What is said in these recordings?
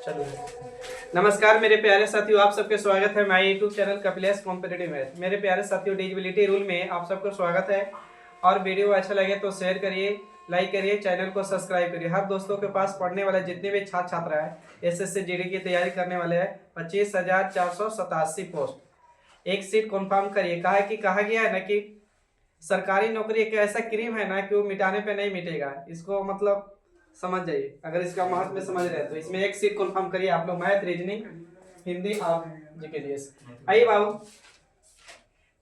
चलो नमस्कार मेरे प्यारे साथियों, आप सबके स्वागत है my YouTube channel Kapilesh competitive math. मेरे प्यारे साथियों, डिजिबिलिटी रूल में आप सबका स्वागत है। और वीडियो अच्छा लगे तो शेयर करिए, लाइक करिए, चैनल को सब्सक्राइब करिए। हर दोस्तों के पास पढ़ने वाले जितने भी छात्र छात्रा है एसएससी जीडी की तैयारी करने वाले हैं 25,487 पोस्ट। एक सीट कन्फर्म करिए। कहा गया है ना कि सरकारी नौकरी एक ऐसा क्रीम है ना कि वो मिटाने पे नहीं मिटेगा। इसको मतलब समझ जाइए, अगर इसका महत्व समझ रहे हैं तो इसमें एक सीट कन्फर्म करिए आप लोग। मैथ, रीजनिंग, हिंदी और जीके जीएस। आइए बाबू,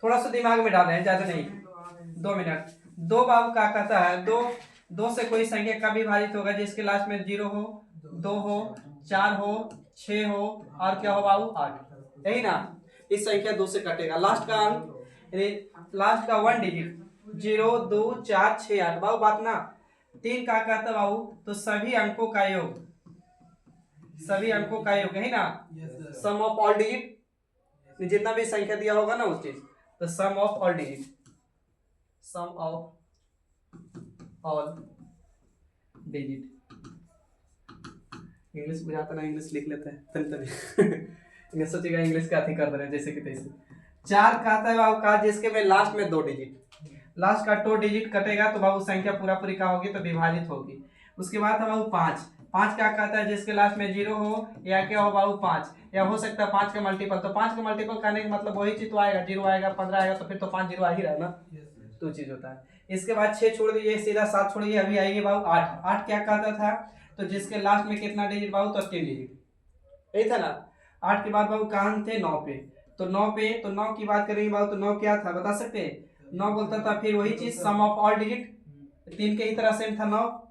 थोड़ा सा दिमाग में डाल रहे हैं, ज्यादा नहीं, 2 मिनट। दो बाबू क्या कहता है, दो से कोई संख्या कब विभाजित होगा जिसके लास्ट में 0 हो, 2 हो, 4 हो, 6 हो और क्या हो बाबू 8। यही ना, इस संख्या 2 से कटेगा। लास्ट का अंक, लास्ट का 1 डिजिट 0, 2, 4, 6, 8 बाबू। बात ना 3 का कहता है बाबू, तो सभी अंकों का योग, सभी अंकों का योग है ना, सम ऑफ ऑल डिजिट। जितना भी संख्या दिया होगा ना उस चीज, तो sum of all digit, sum of all digit. English बुझाता ना, इंग्लिश लिख लेते हैं तभी सोचेगा इंग्लिश का अथी कर दे रहे हैं जैसे कि तैसे। 4 कहता है बाबू का जिसके में लास्ट में 2 डिजिट, लास्ट का 2 डिजिट कटेगा तो बाबू संख्या पूरा पूरी का होगी तो विभाजित होगी। उसके बाद है बाबू 5 क्या कहता है जिसके लास्ट में 0 हो या क्या हो बाबू 5, या हो सकता है 5 का मल्टीपल। तो 5 का मल्टीपल करने का मतलब वही चीज तो आएगा, 0 आएगा, 15 आएगा, तो फिर तो 5 0 आ ही रहा है ना, तो चीज होता है। इसके बाद 6 छोड़ दीजिए, सीधा 7 छोड़िए, अभी आइए बाबू 8 क्या कहता था, तो जिसके लास्ट में कितना डिजिट बाबू, तो 3 डिजिट, यही था ना। 8 के बाद बाबू कहां थे, 9 पे। तो 9 की बात करेंगे बाबू, तो 9 क्या था बता सकते हैं, 9 बोलता था फिर वही चीज सम ऑफ ऑल डिजिट, 3 के ही तरह सेम था 9,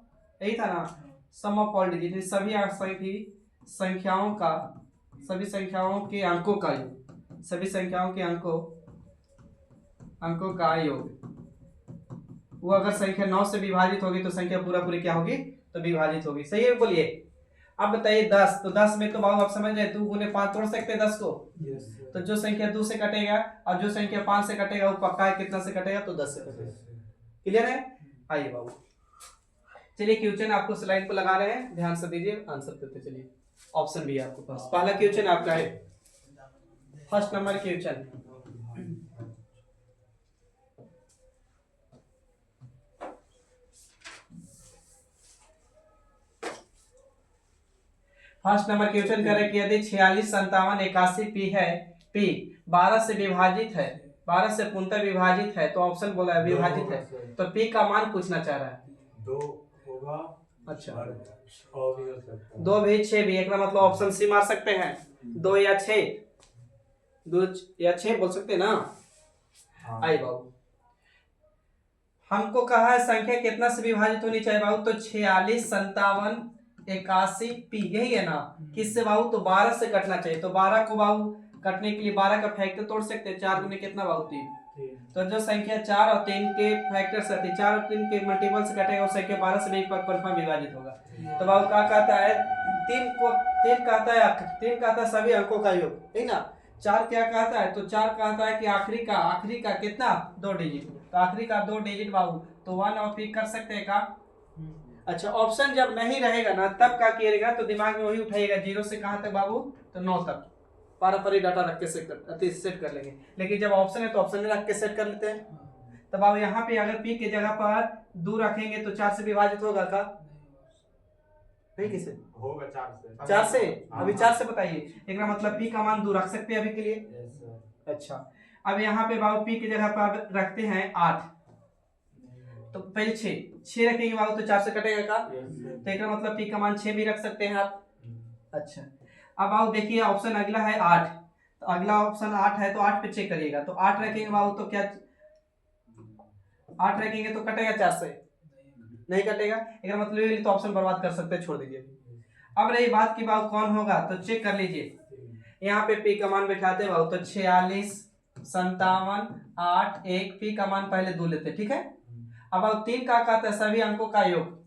यही था ना, सम ऑफ ऑल डिजिट। सभी संख्याओं का, सभी संख्याओं के अंकों का योग, सभी संख्याओं के अंकों का योग। वो अगर संख्या 9 से विभाजित होगी तो संख्या पूरा पूरी क्या होगी, तो विभाजित होगी। सही है, बोलिए। अब बताइए 10, तो 10 में तो बाबू आप समझ रहे 2 गुने 5 तोड़ सकते हैं 10 को। तो जो संख्या 2 से कटेगा और जो संख्या 5 से कटेगा वो पक्का है कितना से कटेगा, तो 10 से कटेगा। क्लियर है। आइए बाबू, चलिए क्वेश्चन आपको स्लाइड पर लगा रहे हैं, ध्यान से दीजिए, आंसर करते चलिए। ऑप्शन भी है आपके पास। पहला क्वेश्चन आपका है, first number question. First number question करे कि यदि 46, 57, 81 पी है, पी 12 से विभाजित है, 12 से पूर्णतः विभाजित है, तो ऑप्शन बोला है विभाजित है, तो पी का मान पूछना चाह रहा है। 2 होगा, अच्छा, 6 भी हो सकता है, 2 भी 6 भी, एक मतलब ऑप्शन सी मार सकते हैं, 2 या 6, 2 या 6 बोल सकते हैं ना। हाँ। आई बाबू, हमको कहा है संख्या कितना से विभाजित होनी चाहिए बाबू, तो 46, 57, 81 पी, यही है ना। किससे बाबू, तो 12 से कटना चाहिए। तो 12 को बाबू कटने के लिए 12 का फैक्टर तोड़ सकते हैं, 4 गुने कितना बाबू 3। तो जो संख्या 4 और 3 के फैक्टर से, 4 और 3 के मल्टीपल से कटेगा, वो संख्या 12 से भी कन्फर्म विभाजित होगा। तो बाबू क्या कहता है, 3 कहता है सभी अंकों का योग, ठीक ना। 4 क्या कहता है, तो 4 कहता है कि आखिरी का कितना, 2 डिजिट। तो आखिरी का 2 डिजिट बाबू, तो 1 और पी कर सकते हैं का। अच्छा, ऑप्शन जब नहीं रहेगा ना तब क्या किएगा, तो दिमाग में वही उठाइएगा, 0 से कहां तक बाबू, तो 9 तक पारंपरिक डाटा रख के सेट कर लेंगे। लेकिन जब ऑप्शन है तो ऑप्शन में रख के सेट कर लेते हैं। तब आप यहाँ पे अगर पी के जगह पर 2 रखेंगे तो 4 से विभाजित होगा का, नहीं किसे होगा 4 से, अभी 4 से बताइए, एक मतलब पी का मान 2 रख सकते हैं अभी के लिए। Yes, अच्छा, अब यहाँ पे बाबू पी की जगह पर रखते हैं 8, तो पहले 6 रखेंगे बाबू, तो 4 से कटेगा का। तो एक मतलब पी का मान 6 भी रख सकते हैं आप। अच्छा, अब बाबू देखिए ऑप्शन अगला है 8, तो अगला ऑप्शन 8 है, तो 8 पे चेक करिएगा। तो 8 रखेंगे बाबू तो क्या, 8 रखेंगे तो कटेगा 4 से, नहीं कटेगा, एक मतलब ये तो ऑप्शन बर्बाद कर सकते हैं, छोड़ दीजिए। अब रही बात की बाबू कौन होगा, तो चेक कर लीजिए, यहाँ पे पी का मान बैठाते बाबू, तो 46, 57, 8, 1 पी का मान पहले 2 लेते, ठीक है। अब 3 का कहता है सभी अंकों का योग,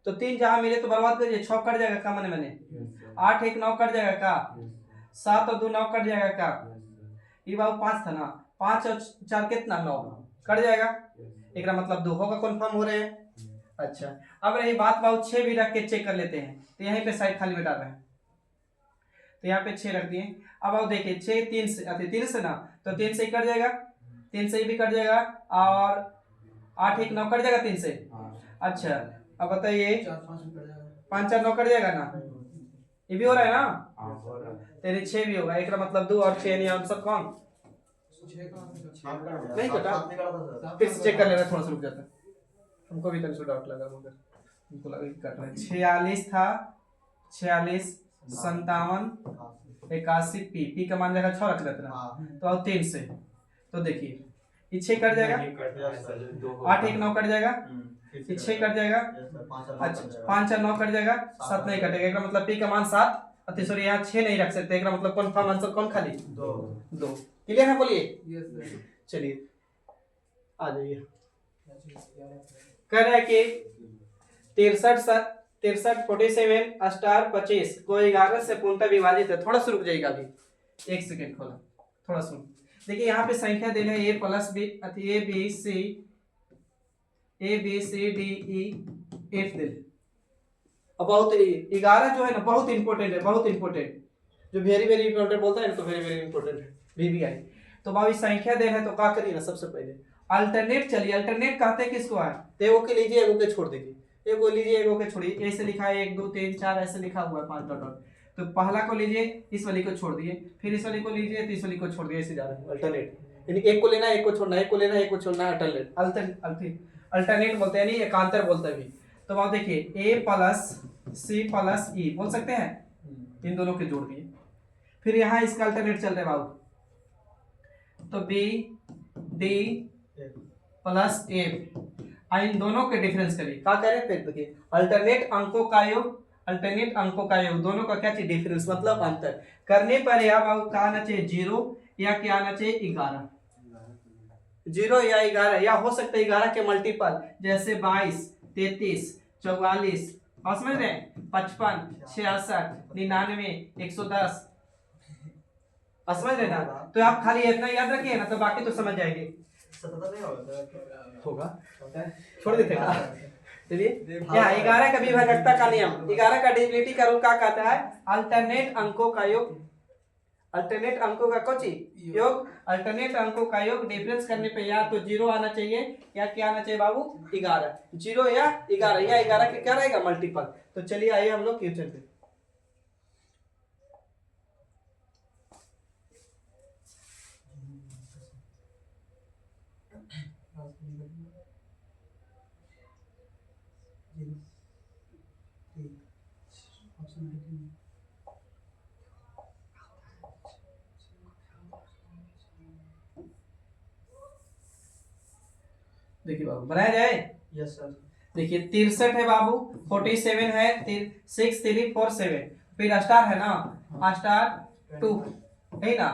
तो 3 जहां मिले तो बर्बाद कर दीजिए, 6 कट जाएगा का, मैंने 8 1 9 कट जाएगा का, 7 और 2 9 कट जाएगा का, ये बाबू 5 था ना, 5 और 4 कितना 9 कट जाएगा, एक मतलब 2 होगा, कन्फर्म हो रहे हैं। अच्छा, अब रही बात बाबू 6 भी रख के चेक कर लेते हैं, तो यहीं पे साइड खाली बैठा रहे हैं, तो यहाँ पे 6 रख दिए। अब आओ देखिए 6 3 से 3 से ना, तो 3 से ही कट जाएगा, 3 से ही भी कट जाएगा, और 8 1 9 कट जाएगा 3 से। अच्छा अब बताइए 5 4 9 कट जाएगा ना, ये भी हो रहा है ना, तेरे 6 भी होगा, एक का मतलब 2 और 6 नहीं आंसर कौन नहीं कटा। फिर से चेक कर लेना, थोड़ा सा रुक जाता है, हमको भी थोड़ा डाउट लगा, मगर हमको लगा कि कट रहा है। 46 था, 46 57 81 पी का मान जाएगा 6 रख देते ना, तो अब 3 से, तो देखिए ये 6 कट जाएगा, 8 1 9 कट जाएगा, ये 6 कट जाएगा, अच्छा 5 4 9 कट जाएगा, 7 नहीं कटेगा, एक मतलब पी का मान 7, अति सॉरी यहाँ 6 नहीं रख सकते, एक मतलब कौन आंसर कौन खाली 2। क्लियर है, बोलिए। चलिए आ जाइए। कह रहा है कि 63 47 स्टार 25 को 11 से पूर्णतः विभाजित है। थोड़ा सा रुक जाएगा, अभी 1 सेकंड खोला, थोड़ा सुन। देखिए यहाँ पे संख्या देना है a plus B, A B C D E F दे। अब बहुत 11 जो है ना बहुत इंपॉर्टेंट है, बहुत इंपॉर्टेंट, जो वेरी वेरी इंपॉर्टेंट बोलता है ना, तो वेरी वेरी इंपॉर्टेंट है VBI। तो भाई संख्या देना है तो क्या करिए ना, सबसे पहले अल्टरनेट, चलिए अल्टरनेट कहते हैं किसको है, तो एगो के लीजिए एगो के छोड़ दीजिए, एगो लीजिए एगो के छोड़िए, ऐसे लिखा है 1 2 3 4 ऐसे लिखा हुआ है 5 डॉट, तो पहला को लीजिए, इस वाली को छोड़ दिए, फिर इस वाली को लीजिए, तो इस वाली को छोड़ दिए, ऐसे जा रहा है अल्टरनेट, यानी एक को लेना एक को छोड़ना, एक को लेना एक को छोड़ना, अल्टरनेट अल्टरनेट बोलते हैं, यानी एकांतर बोलते हैं भी। तो आप देखिए a प्लस सी प्लस ई बोल सकते हैं, इन दोनों के जोड़ दिए, फिर यहाँ इसका अल्टरनेट चल रहा है बाबू, तो बी डी प्लस एफ, इन दोनों के डिफरेंस करिए, क्या करें, फिर देखिए अल्टरनेट अंकों का योग, अल्टरनेट अंकों का योग, दोनों का क्या चाहिए डिफरेंस, मतलब अंतर करने पर या बाबू क्या आना चाहिए 0 या क्या आना चाहिए 11, 0 या 11, या हो सकता है 11 के मल्टीपल, जैसे 22 33 44, और समझ रहे हैं 55 66 99 110, समझ रहे ना, तो आप खाली इतना याद रखिए ना, तो बाकी तो समझ जाएंगे। होगा छोड़ देते हैं। चलिए यहाँ 11 का विभाजकता का नियम, 11 का डिविजिबिलिटी का रूल क्या कहता है, अल्टरनेट अंकों का योग, अल्टरनेट अंकों का कोची योग, अल्टरनेट अंकों का योग डिफरेंस करने पे या तो 0 आना चाहिए या क्या आना चाहिए बाबू 11, 0 या 11, या 11 के क्या रहेगा मल्टीपल। तो चलिए आइए हम लोग क्वेश्चन पे, देखिए बाबू बनाया जाए। Yes sir. देखिए 63 है बाबू, 47 है, 6 3 4 7, फिर स्टार है ना, स्टार 2 है ना।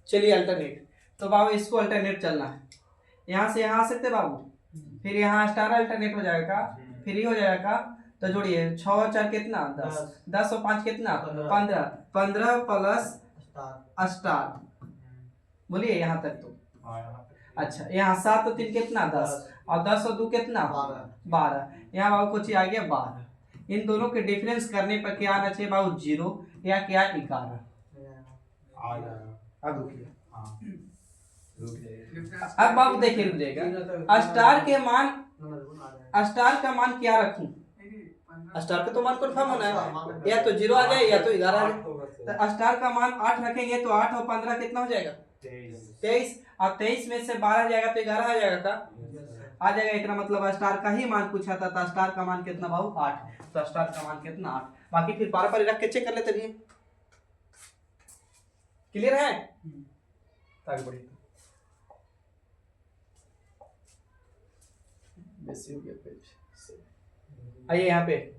चलिए अल्टरनेट, तो बाबू इसको अल्टरनेट चलना है, यहाँ से यहाँ आ सकते बाबू, फिर यहाँ स्टार अल्टरनेट हो जाएगा, फिर ही हो जाएगा, तो जोड़िए 6 और 4 कितना 10, 10 और 5 कितना 15, 15 प्लस स्टार, बोलिए यहाँ तक तो अच्छा, यहाँ 7 और 3 कितना 10, और 10 और 2 कितना 12, यहाँ बाबू कुछ आ गया 12, इन दोनों के डिफरेंस करने पर क्या आना चाहिए बाबू 0 या क्या 11, अब रुकिए, अब बाबू देखिए रुक जाएगा, स्टार के मान, स्टार का मान क्या रखूं, स्टार का तो मान कन्फर्म होना है, या तो 0 आ जाए या तो 11 आ जाए, तो स्टार का मान 8 रखेंगे तो 8 और 15 कितना हो जाएगा 23, और 23 में से 12 जाएगा तो 11 आ जाएगा का आ जाएगा, एक मतलब स्टार का ही मान पूछा था, स्टार का मान कितना बाबू 8, तो स्टार का मान कितना 8, बाकी फिर बार बार रख के चेक कर लेते रहिए। क्लियर है, आगे बढ़िए, आइए यहाँ पे,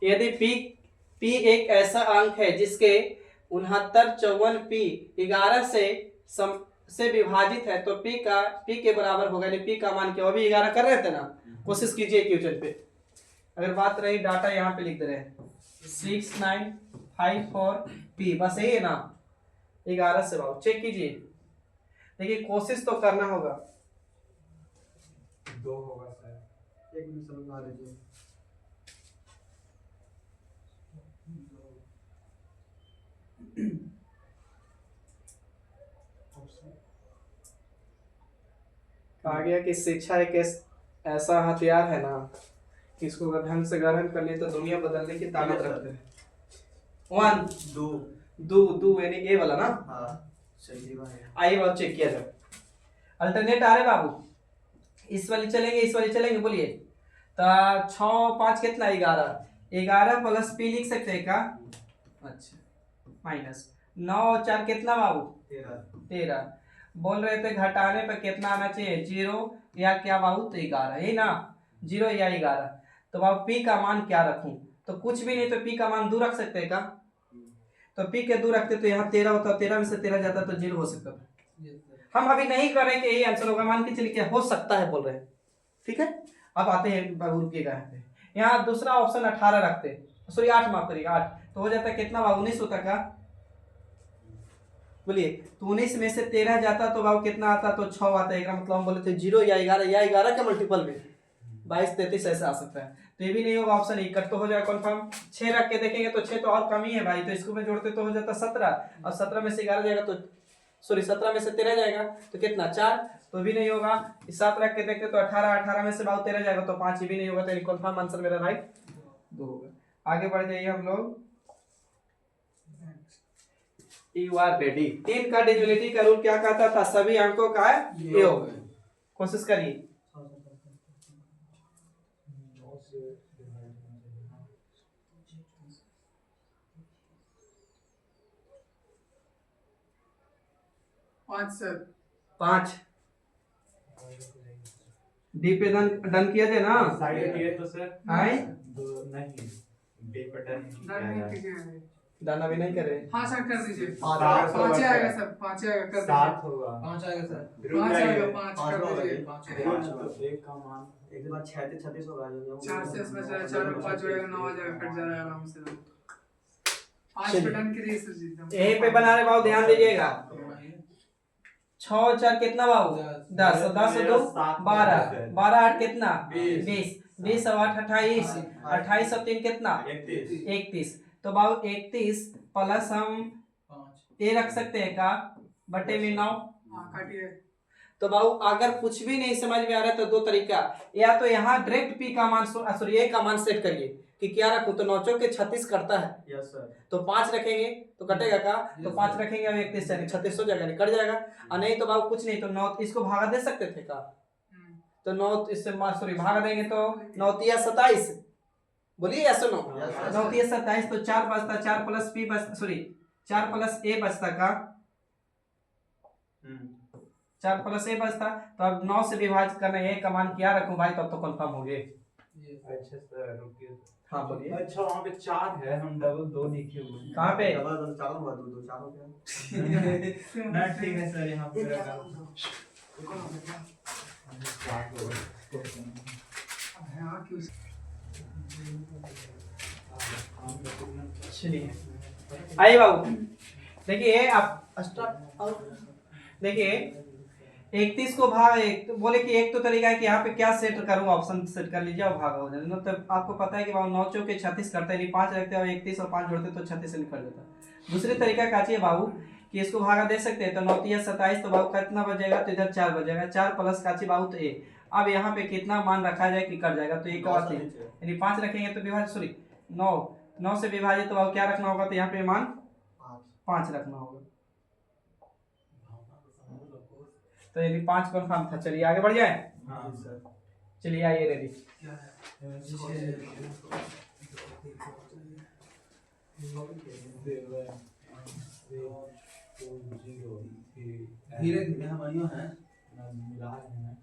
यदि p एक ऐसा अंक है जिसके 69 54 p 11 से विभाजित है, तो p के बराबर होगा, यानी p का मान क्या, अभी 11 कर रहे थे ना, कोशिश कीजिए क्वेश्चन पे, अगर बात रही डाटा यहाँ पे लिख दे रहे हैं 6954 p, बस यही है ना 11 से बाबू चेक कीजिए, देखिए कोशिश तो करना होगा, 2 होगा सर, एक मिनट समझ आ लीजिए, आ गया कि शिक्षा एक ऐसा हथियार है ना कि इसको अगर ढंग से ग्रहण कर ले तो दुनिया बदलने की ताकत रखते हैं। वन दो दो दो यानी ए वाला ना। हाँ सही बात है। आइए बाबू चेक किया जाए। अल्टरनेट आ रहे बाबू, इस वाली चलेंगे इस वाली चलेंगे, बोलिए। तो 6 5 कितना 11, 11 प्लस पी लिख सकते हैं क्या? अच्छा माइनस 9 और 4 कितना बाबू? 13। बोल रहे थे घटाने पर कितना आना चाहिए, 0 या क्या बाबू? तो 11, यही ना, 0 या 11। तो बाबू पी का मान क्या रखूं? तो कुछ भी नहीं, तो पी का मान 2 रख सकते हैं क्या? तो पी के 2 रखते तो यहाँ 13 होता, 13 में से 13 जाता तो 0 हो सकता था। हम अभी नहीं कर रहे कि यही आंसर होगा, मान के चलिए क्या हो सकता है बोल रहे हैं, ठीक है। अब आते हैं बाबू, रुकिएगा यहाँ दूसरा ऑप्शन 18 रखते, सॉरी 8 माफ करिएगा 8, तो हो जाता है कितना बाबू? 19 होता का, बोलिए। तो 19 में से 13 जाता तो बाबू कितना आता? तो 6 आता है। इसका मतलब हम बोले थे 0 या 11, या 11 के मल्टीपल में 22 33 ऐसा आ सकता है। तो ये भी नहीं होगा, ऑप्शन ई कट तो हो जाएगा कंफर्म। 6 रख के देखेंगे तो 6 तो और कम ही है भाई, तो इसको में जोड़ते तो हो जाता 17, और 17 में से 11 जाएगा तो सॉरी 17 में से 13 जाएगा तो कितना 4, तो भी नहीं होगा। 7 रख के देखते तो 18, 18 में से बाबू 13 जाएगा तो 5, ये भी नहीं होगा। तो कंफर्म आंसर मेरा राइट 2 होगा। आगे बढ़ जाइए हम लोग। You are ready. 3 का डिविजिबिलिटी का रूल क्या कहता था? सभी अंकों का योग। कोशिश करिए। सर 5 डी पे डन किया जाए ना। साइड किए तो सर आए दो नहीं बे पर डन डन अभी नहीं करे। हाँ सर कर दीजिए। 5 पाँच आएगा सर, 5 आएगा कर दीजिए। 7 होगा 5 आएगा सर। 5 आएगा, 5 पाँच कर होगा दीजिए। ये। 5 तो एक का मान एक बार 36 36 होगा जो 4 से इसमें से 4 में 5 जोड़ेगा 9 आ जाएगा, कट जाएगा आराम से। 5 चलिए। पे डन करिए सर जी एकदम। यहीं पे बना रहे बाबू, ध्यान दीजिएगा। 6 और 4 कितना बाबू? 10, 10 और 2 12, 12 8 कितना? 20, 20 और 8 28, 28 और 3 कितना? 31। तो बाबू 31 प्लस हम ए रख सकते हैं का बटे में 9। हाँ काटिए। तो बाबू अगर कुछ भी नहीं समझ में आ रहा है तो 2 तरीका, या तो यहाँ डायरेक्ट पी का मान सॉरी ए का मान सेट करिए कि क्या रखूं, तो 9 चौके 36 करता है। Yes sir. तो 5 रखेंगे तो कटेगा का, तो 5 रखेंगे और 31 यानी 36 हो जाएगा, कट जाएगा। और नहीं तो बाबू कुछ नहीं तो 9 इसको भागा दे सकते थे का, तो 9 इससे सॉरी भागा देंगे तो 9 तिया 27, बोलिए या सुनो 9 तिया 27, तो 4 बचता, 4 प्लस पी बचता सॉरी 4 प्लस ए बचता का, 4 प्लस ए बचता। तो अब 9 से विभाजित करना है, का मान क्या रखूं भाई, तब तो कंफर्म हो गए। अच्छा सर रुकिए। हाँ बोलिए। अच्छा वहाँ पे 4 है, हम डबल 2 लिखे हुए हैं। कहाँ पे? डबल चारों हुआ, दो चारों क्या? ना ठीक है सर, यहाँ पे रखा हाँ क्यों? चलिए आइए बाबू, देखिए आप देखिए 31 को भाग एक, तो बोले कि एक तो तरीका है कि यहाँ पे क्या सेट करूँ, ऑप्शन सेट कर लीजिए और भागा हो जाए। मतलब आपको पता है कि बाबू 9 चौके 36 करता है, 5 रखते हैं 31 और 5 जोड़ते तो 36 से निकल जाता है। दूसरी तरीका क्या चाहिए बाबू कि इसको भागा दे सकते हैं, तो 9 तिया 27, तो बाबू कितना बचेगा, तो इधर 4 बचेगा, 4 प्लस काची बाबू तो ए। अब यहाँ पे कितना मान रखा जाए कि कट जाएगा, तो एक और यानी 5 रखेंगे तो विभाजित सॉरी 9 से विभाजित, तो बाबू क्या रखना होगा, तो यहाँ पे मान 5 रखना होगा, तो यदि 5 कन्फर्म था। चलिए आगे बढ़ जाए। हाँ सर। चलिए आइए रेडी। धीरे धीरे हमारी है मिला है।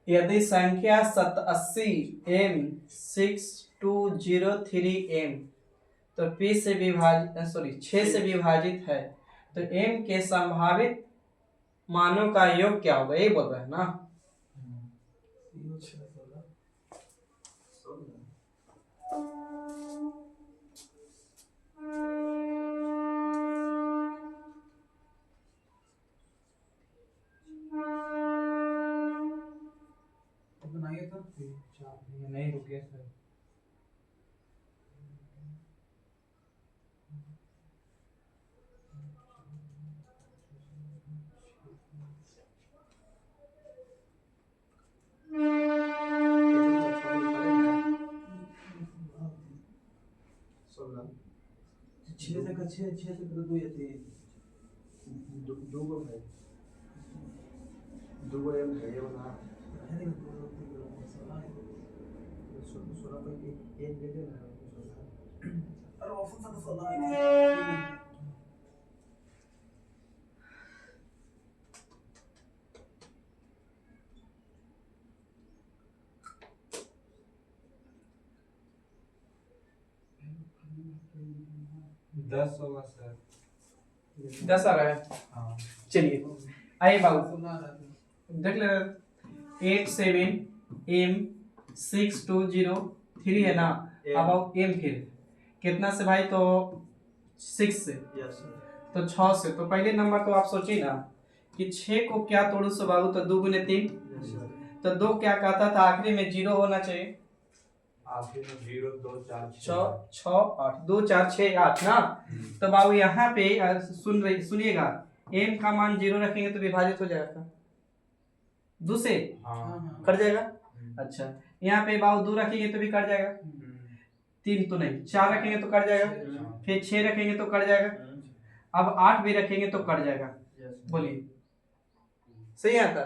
यदि संख्या 87 m 6203 m तो p से विभाजित सॉरी 6 से विभाजित है, तो m के संभावित मानों का योग क्या होगा, ये बोल रहा है ना। बनाइए तो ये नहीं रुके सर। छः तक छः तक तो दो ये थे दो गो है दो गो एम है ये वाला है नहीं सोलह तो एक दे दे अरे ऑफिस से तो सोलह है 10 होगा सर। 10 आ रहा है। हाँ चलिए आइए बाबू देख ले 87M6203 है ना। अब आओ M फिर कितना से भाई, तो 6 से, यस तो 6 से। तो पहले नंबर तो आप सोचिए ना कि 6 को क्या तोड़ू से बाबू, तो 2 गुने 3, यस सर तो 2 क्या कहता था आखिरी में 0 होना चाहिए। आखिर में 0 2 4 6 6 8 2 4 6 8 ना। तो बाबू यहाँ पे सुनिएगा, m का मान 0 रखेंगे तो विभाजित हो जाएगा 2 से, हाँ कट जाएगा। अच्छा यहाँ पे बाबू 2 रखेंगे तो भी कट जाएगा, 3 तो नहीं, 4 रखेंगे तो कट जाएगा, फिर 6 रखेंगे तो कट जाएगा, अब 8 भी रखेंगे तो कट जाएगा। बोलिए सही है आता।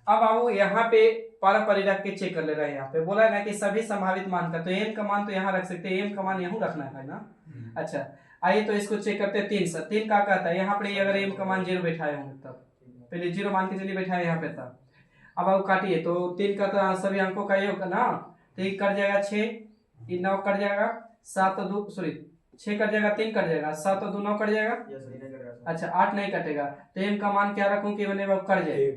अब बाबू यहाँ पे पारा रख के चेक कर ले रहे हैं। यहाँ पे बोला है ना कि सभी संभावित मान का, तो m का मान तो यहाँ रख सकते हैं, m का मान यहाँ रखना है ना। अच्छा आइए तो इसको चेक करते हैं 3 से। 3 का कहता है यहाँ पे अगर m का मान 0 बैठाए होंगे तब, पहले 0 मान के चलिए बैठाए यहाँ पे तब। अब आप काटिए तो 3 का तो सभी अंकों का योग ना, तो ये कट जाएगा 6, ये 9 कट जाएगा, 7 और 2 सॉरी 6 कट जाएगा, 3 कट जाएगा, 7 और 2 9 कट जाएगा। अच्छा 8 नहीं कटेगा, तो m का मान क्या रखूं कि मैंने कट जाए,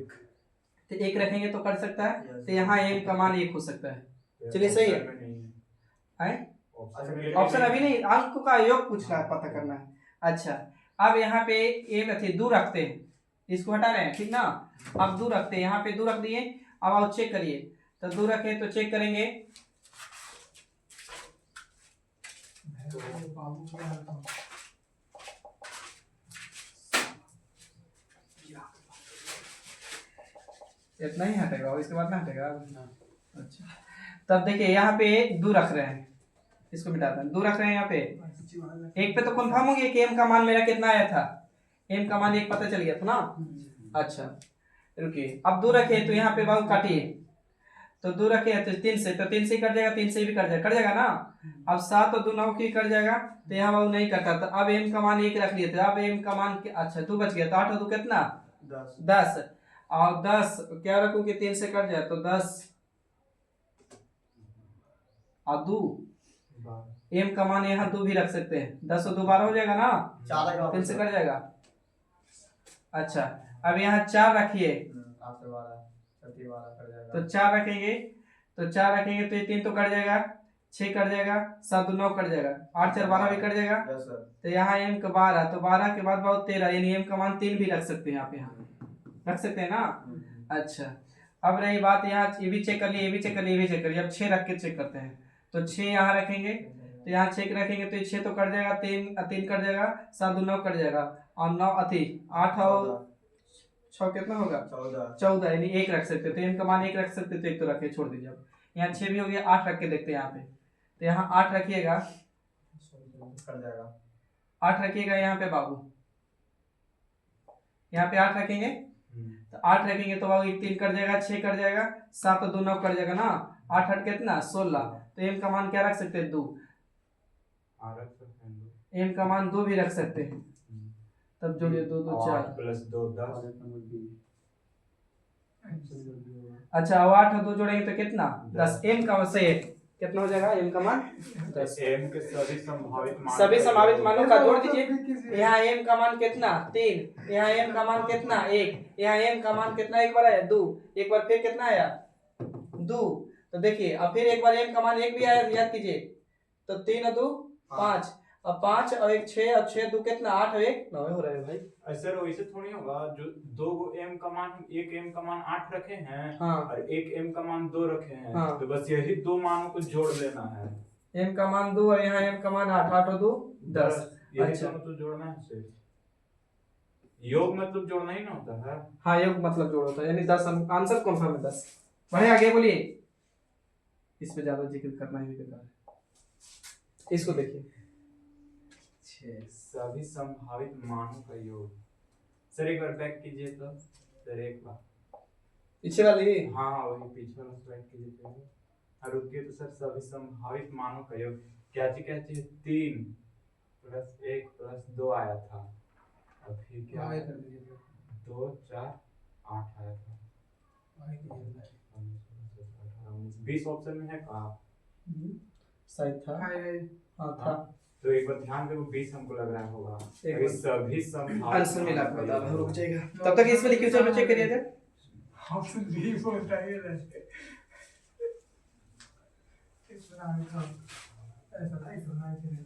तो 1 रखेंगे तो कट सकता है, तो यहाँ m का मान 1 हो सकता है। चलिए सही है, ऑप्शन अभी नहीं, अंक का योग पूछ रहा है, पता करना है। अच्छा अब यहाँ पे एक थे 2 रखते हैं, इसको हटा रहे हैं ठीक ना। अब 2 रखते हैं, यहाँ पे 2 रख दिए। अब आप चेक करिए, तो 2 रखे तो चेक करेंगे, इतना ही हटेगा और इसके बाद ना हटेगा। अच्छा तब देखिए यहाँ पे 2 रख रहे हैं, इसको मिटाते हैं, 2 रख रहे हैं यहाँ पे। एक पे तो कंफर्म हो गया कि m का मान मेरा कितना आया था, m का मान 1 पता चल गया था ना। अच्छा रुकिए, अब 2 रखे तो यहाँ पे बाबू काटिए, तो 2 रखे तो 3 से, तो 3 से कट जाएगा, 3 से भी कट जाएगा ना। अब 7 और 2 9 की कट जाएगा, तो यहाँ बाबू नहीं कटा, तो अब m का मान 1 रख लिए थे, अब m का मान अच्छा 2 बच गया, तो 8 और 2 कितना 10, और 10 क्या रखूं कि 3 से कट जाए, तो 10 और 2 m का मान यहाँ 2 भी रख सकते हैं, 10 और 2 12 हो जाएगा ना, 3 से कट जाएगा। अच्छा अब यहाँ 4 रखिए, तो 4 रखेंगे, तो 4 रखेंगे तो ये 3 तो कट जाएगा, 6 कट जाएगा, 7 2 9 कट जाएगा, 8 4 12 भी कट जाएगा। तो यहाँ m का 12, तो 12 के बाद बहुत 13, यानी m का मान 3 भी रख सकते हैं, यहाँ पे यहाँ रख सकते हैं ना। अच्छा अब रही बात, यहाँ ये भी चेक कर लिए, ये भी चेक कर लिए, ये भी चेक कर लिए। अब 6 रख के चेक करते हैं, तो 6 यहाँ रखेंगे, तो यहाँ 6 रखेंगे तो 6 तो कट जाएगा, 3 कट जाएगा, 7 2 9 कट जाएगा, और 9 8 और 6 कितना होगा 14, यानी 1 रख सकते, तो m का मान 1 रख सकते, तो 1 तो रखे छोड़ दीजिए। अब यहाँ 6 भी हो गया, 8 रख के देखते हैं यहाँ पे, तो यहाँ 8 रखिएगा, 8 रखिएगा यहाँ पे बाबू, यहाँ पे 8 रखेंगे, तो 8 रखेंगे तो बाबू 3 कट जाएगा, 6 कट जाएगा, 7 और 2 9 कट जाएगा ना, 8 8 कितना 16, तो m का मान क्या रख सकते हैं 2, m का मान 2 भी रख सकते हैं। तब जोड़िए 2 2 4 प्लस 2 10। अच्छा अब 8 और 2 जोड़ेंगे तो कितना 10, m का से कितना हो जाएगा, m का मान 10। m के सभी संभावित मानों का जोड़ दीजिए। यहाँ m का मान कितना 3, यहाँ m का मान कितना 1, यहाँ m का मान कितना एक बार आया 2, एक बार फिर कितना आया 2, तो देखिए अब फिर एक बार m का मान 1 भी आया, याद कीजिए, तो 3 और 2 5। अब 5 और एक 6 और 6 2 कितना 8 और एक 9 हो रहा है भाई। सर वैसे थोड़ी होगा, जो दो m का मान, एक m का मान 8 रखे हैं हाँ और एक m का मान 2 रखे हैं, हाँ। तो बस यही दो मानों को जोड़ लेना है। m का मान 2 और यहाँ m का मान 8, 8 और 2 10। यही अच्छा। तो मतलब जोड़ना है सिर्फ। योग मतलब जोड़ना ही ना होता है। हाँ योग मतलब जोड़ होता है, यानी 10 आंसर कौन है 10। बढ़े आगे बोलिए, इस पे ज्यादा जिक्र करना ही बेकार है। इसको देखिए, सभी संभावित मानों का योग। सर एक बार बैक कीजिए तो, सर एक बार पीछे वाली। हाँ वही पीछे वाला स्लाइड कीजिए पहले। और रुकिए तो सर, सभी संभावित मानों का योग क्या चीज 3 + 1 + 2 आया था, और फिर क्या आगे आया? कर दीजिए 2 4 8 आया था। 20 ऑप्शन में है कहाँ? शायद था, हाय हाँ था। तो एक बार ध्यान दो, 20 हमको लग रहा होगा। एक अभी बार सभी संभावित आंसर मिला मानों के का बता योग रुक होगा। जाएगा। तब तक इस वाले क्वेश्चन में चेक करिए थे। ऑप्शन बी बोलता है ये इतना ऐसा नहीं।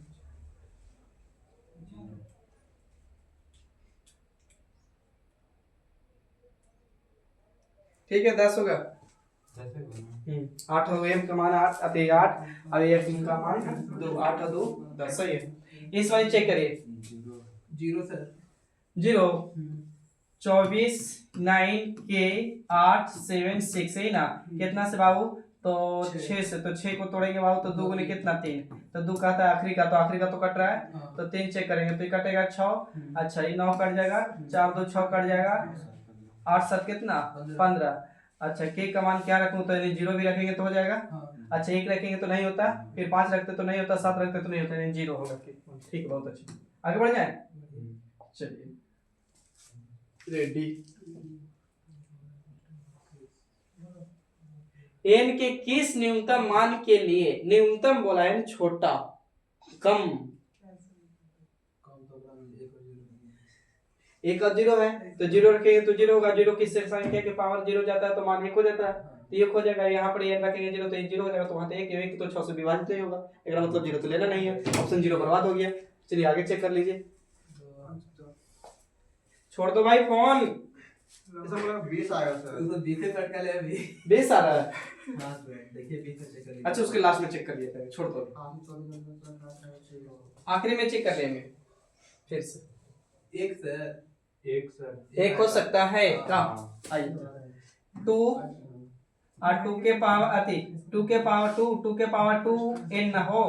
ठीक है 10 होगा। जैसे बोलना। 8 और m का मान 8 अति 8 और एक का मान 2, 8 और 2 10 सही है। इस वाली चेक करिए। 0 सर 0 24 9 के 8 7 6 है ना, कितना से बाबू? तो 6 से, तो 6 को तोड़ेंगे बाबू तो 2 गुने कितना 3, तो 2 कहता है आखिरी का, तो आखिरी का तो कट रहा है, तो 3 चेक करेंगे तो ये कटेगा 6। अच्छा ये 9 कट जाएगा, 4 2 6 कट जाएगा, 8 7 कितना 15। अच्छा के का मान क्या रखूं, तो 0 भी रखेंगे तो हो जाएगा। अच्छा 1 रखेंगे तो नहीं होता, फिर 5 रखते तो नहीं होता, 7 रखते तो नहीं होता, 0 होगा। ठीक है बहुत अच्छा, आगे बढ़ जाए। चलिए रेडी। n के किस न्यूनतम मान के लिए, न्यूनतम बोला है छोटा, कम, एक और 0 है तो 0 रखेंगे तो 0 होगा। 0 किस संख्या के पावर 0 जाता है तो मान 1 हो जाता है, तो 1 हो जाएगा। यहाँ पर n रखेंगे 0 तो 0 हो जाएगा, तो वहां तो 1 तो 6 से विभाजित नहीं होगा, इसका मतलब 0 तो लेना नहीं है, ऑप्शन 0 बर्बाद हो गया। चलिए आगे चेक कर लीजिए। छोड़ दो भाई फोन, इसमें बोला 20 आएगा सर। उसको 20 से कट कर ले अभी। 20 आ रहा है। हां सर देखिए 20 से चेक कर लीजिए। अच्छा उसके लास्ट में चेक कर लिया था, छोड़ दो आखिरी में चेक कर लेंगे फिर से। 1 सर 1 सर 1 हो सकता है का, आइए 2 और 2 के पावर अति 2 के पावर 2 n ना हो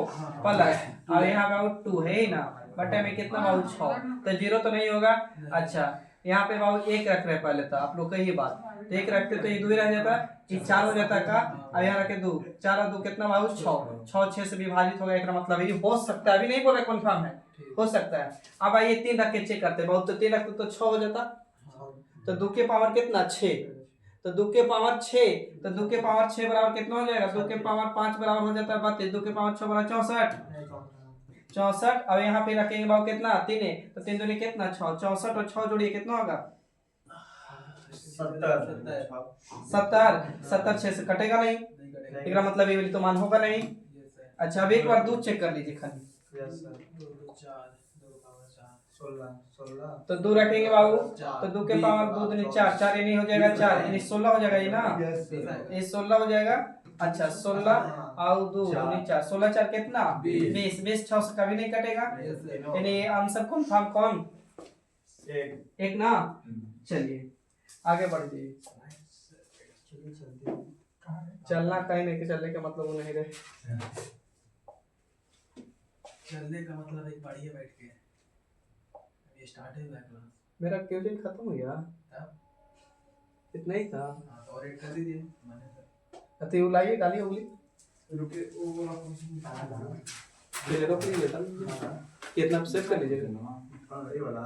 प्लस, और यहाँ बाबू 2 है ही ना, बटे में कितना बाबू 6, तो 0 तो नहीं होगा। अच्छा यहाँ पे बाबू 1 रख रहे पहले, तो आप लोग का ये बात, तो 1 रखते तो ये 2 ही रह जाता, ये 4 हो जाता का, और यहाँ रखे 2, 4 और 2 कितना बाबू 6, 6 से विभाजित होगा, एक मतलब ये हो सकता है, अभी नहीं बोल रहे कन्फर्म है, हो सकता है। अब आइए 3 रख के चेक करते हैं बहुत, तो 3 रखते तो 6 हो जाता, तो 2 के पावर कितना 6, तो 2 के पावर 6, तो 2 के पावर 6 बराबर कितना हो जाएगा, 2 के पावर 5 बराबर हो जाता है 32, 2 के पावर 6 बराबर 64। अब यहाँ पे रखेंगे बाबू कितना 3 है, तो 3 दूनी कितना 6, 64 और 6 जोड़िए कितना होगा 70। 70 6 से कटेगा नहीं, इसका मतलब ये तो मान होगा नहीं। अच्छा अब एक बार 2 चेक कर लीजिए खाली, तो 2 रखेंगे बाबू, तो 2 के पावर 2 दूनी 4, 4 ये नहीं हो जाएगा 4 यानी 16 हो जाएगा ये ना, ये 16 हो जाएगा। अच्छा 16 और 2 दूनी 4, 16 4 कितना 20, 20 6 से कभी नहीं कटेगा, यानी आंसर कौन कौन एक ना। चलिए आगे बढ़ जाइए, चलना कहीं नहीं, चलने का मतलब वो नहीं रहे, चलने का मतलब एक बढ़िया बैठ के ये स्टार्ट है क्लास। मेरा क्वेश्चन खत्म हो गया, इतना ही था। हां तो और ऐड कर दीजिए मैंने सर। अति उलाइए डालिए उंगली, रुके वो वाला क्वेश्चन पहले रोक लीजिए, कितना सेव कर लीजिएगा हां ये वाला